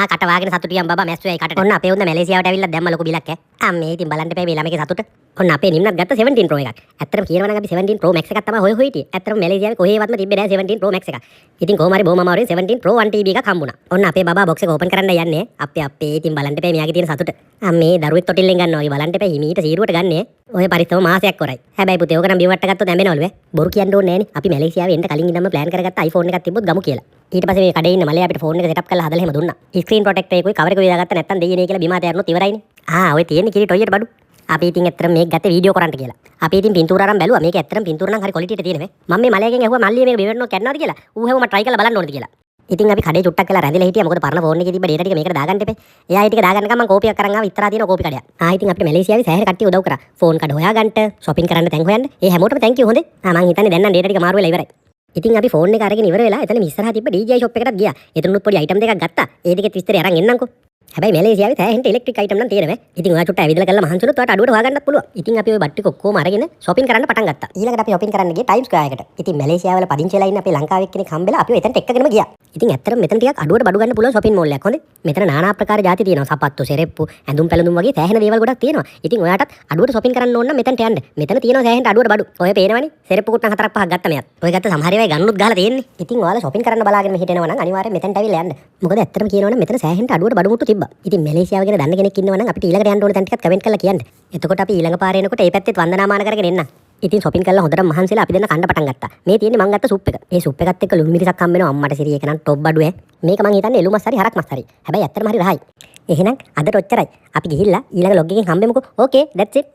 කට වාගෙන සතුටියම් බබා මැස්සුවයි කටට. ඔන්න අපේ උන්ද මැලේසියාවට ඇවිල්ලා දැම්ම ලොකු බිලක් ඈ. අම්මේ ඉතින් බලන්න එපා මේ ළමගේ සතුට. ඔන්න අපේ නිම්නත් ගත්ත 17 Pro එකක්. ඇත්තටම කියනවා නම් අපි 17 Pro Max එකක් තමයි හොය හිටියේ. ඇත්තටම මැලේසියාවේ කොහේවත්ම තිබ්බේ නැහැ 17 Pro Max එකක්. ඉතින් කොහොම හරි බොහොම අමාරුවෙන් 17 Pro 1TB එකක් හම්බුණා. ඔන්න අපේ බබා බොක්ස් එක ඕපන් කරන්න යන්නේ. අපේ ඉතින් බලන්න එපා මෙයාගේ තියෙන සතුට. අම්මේ දරුවෙක් තොටිල්ලෙන් ගන්නවා වගේ බලන්න එපා හිමීට සීරුවට ගන්නෑ. ඔය පරිස්සම මාසයක් කරයි. හැබැයි පුතේ ඕක නම් බිව්වට ගත්තොත් නැඹෙනවලු ඈ. බොරු කියන්න ඕනේ නෑනේ. අපි මැලේසියාවේ එන්න කලින් ඉඳන්ම ප්ලෑන් කරගත්ත iPhone එකක් තිබ්බොත් ගමු කියලා. ඊට පස්සේ මේ කඩේ ඉන්න මලේ අපිට ෆෝන් එක සෙටප් කරලා හදලා එහෙම දුන්නා. ස්ක්‍රීන් ප්‍රොටෙක්ටර් එකකුයි කවර් එකකුයි දාගත්ත නැත්තම් දෙයියනේ කියලා බිමාට යරනොත් ඉවරයිනේ. ඔය තියෙන්නේ කිරි ටොයියට බඩු. අපි ඉතින් ඇත්තටම මේක ගත්තේ වීඩියෝ කරන්න කියලා. අපි ඉතින් පින්තූර අරන් බැලුවා. මේක ඇත්තටම පින්තූර නම් හරි ක්වොලිටි එක තියෙනවා. මම මේ මලයාගෙන් ඇහුවා මල්ලිය මේක බෙවෙන්නෝ කැඩනවද කියලා. ඌ හැවම try කරලා බලන්න ඕනද කියලා. ඉතින් අපි කඩේ චුට්ටක් කරලා රැඳිලා හිටියා. මොකද පරණ ෆෝන් එකේ තිබ්බ data ටික මේකට දාගන්න එපේ. එයා ඒ ටික දාගන්න ගමන් කෝපියක් කරන් ආව ඉතරා තියෙන කෝපි කඩයක්. ඉතින් අපිට මැලේසියාවේ සෑහෙන කට්ටිය උදව් කරා. ෆෝන් කඩ හොයාගන්න, shopping කරන්න තැන් හොයන්න. ඒ හැමෝටම thank you හොඳේ. මං හිතන්නේ දැන් නම් data ටික මාරු වෙලා ඉවරයි. ඉතින් අපි ෆෝන් එක අරගෙන ඉවර වෙලා එතන ඉස්සරහා තිබ්බ DJI shop එකටත් ගියා. එතනුත් පොඩි item දෙකක් ගත්තා. ඒ ටිකෙත් විස්තරය අරන් එන්නම්කෝ. හැබැයි මැලේසියාවේ සෑහෙන ඉලෙක්ට්‍රික් item නම් තියෙනවා. ඉතින් ඔයා චුට්ට ඇවිදලා කරලා මහන්සි වුණොත් ඔයාට අඩුවට හොයාගන්නත් පුළුවන්. ඉතින් අපි ওই බට් ටික ඔක්කොම අරගෙන shopping කරන්න පටන් ගත්තා. ඊළඟට අපි shopping කරන්න ගියේ Times Square එකට. ඉතින් මැලේසියාවල පදිංචි වෙලා ඉන්න අපේ ලංකාවේ එක්කෙනෙක් හම්බෙලා අපි එතනට එක්කගෙනම ගියා. ඉතින් ඇත්තටම මෙතන ටිකක් අඩුවට බඩු ගන්න පුළුවන් shopping mall එකක්. හොඳේ. මෙතන নানা ආකාර ಜಾති තියෙනවා. සපත්තු, සෙරෙප්පු, ඇඳුම් පැළඳුම් වගේ සෑහෙන දේවල් ගොඩක් තියෙනවා. ඉතින් ඔයාටත් අඩුවට shopping කරන්න ඕන නම් මෙතනට යන්න. මෙතන තියෙනවා සෑහෙන අඩුවට බඩු. ඔය පේනවනේ. සෙරෙප්පු කුට්ටන් 4ක් 5ක් ගත්ත මෙයත්. ඔය ගත්ත සමහර ඒවායි ගන්නොත් ගහලා තියෙන්නේ. ඉතින් ඔයාලා shopping කරන්න බලාගෙන හිටිනවා නම් අනිවාර්යෙන් මෙතනට ඇවිල්ලා යන්න. මොකද ඇත්තටම කියනවනම් මෙතන සෑහෙන අඩුවට බඩු මුට්ටු තිබ්බා. ඉතින් මැලේසියාව ගැන දන්න කෙනෙක් ඉන්නවා නම් අපිට ඊළඟට යන්න ඕන තැන් ටිකත් කමෙන්ට් කරලා කියන්න. එතකොට අපි ඊළඟ පාරේ එනකොට ඒ පැත්තෙත් වන්දනාමාන කරගෙන එන්න. ඉතින් shopping කරලා හොඳට මහන්සිලා අපි දෙන්න කන්න පටන් ගත්තා. මේ තියෙන්නේ මං ගත්ත සුප් එක. මේ සුප් එකත් එක්ක ලුණු මිරිසක් හම්බ වෙනවා අම්මට සිරි එක නම් টොප් බඩු ඈ. මේක මං හිතන්නේ එළු මස් හරි හරක් මස් හරි. හැබැයි ඇත්තටම හරි රහයි. එහෙනම් අදට ඔච්චරයි. අපි ගිහිල්ලා ඊළඟ ලොග් එකෙන් හම්බෙමුකෝ. ඕකේ that's it.